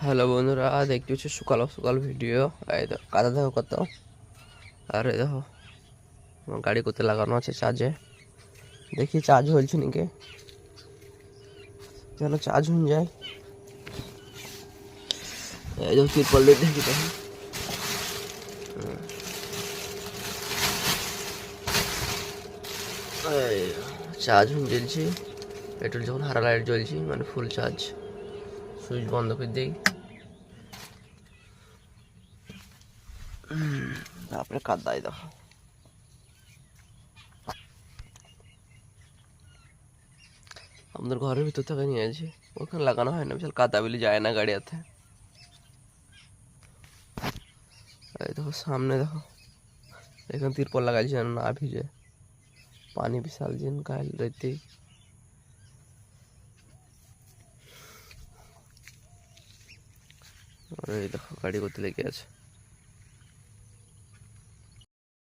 Hello বন্ধুরা, দেখতে হচ্ছে সকাল সকাল ভিডিও। এই দেখো কাদা দেখো কত। আর এই দেখো আমার গাড়ি করতে লাগানো আছে চার্জে। দেখি চার্জ হয়েছে নাকি, যেন চার্জ হয়ে যায়। এই দেখো তিরপল দিয়ে দেখি দেখো চার্জ হয়ে জ্বলছি। পেট্রোল যখন হারা লাইট জ্বলছি মানে ফুল চার্জ। সুইচ বন্ধ করে দিই। তারপরে কাদাই দেখো। আমাদের ঘরের ভিতর থেকে নিয়ে আছি, ওখানে লাগানো হয় না, বিশাল কাদা বলে যায় না গাড়িতে। এই দেখো সামনে দেখো, এখানে তিরপল লাগাইছি যেন না ভিজে। पानी विशाल जिन काल रहती। और ये देखो गाड़ी को लेके আছে।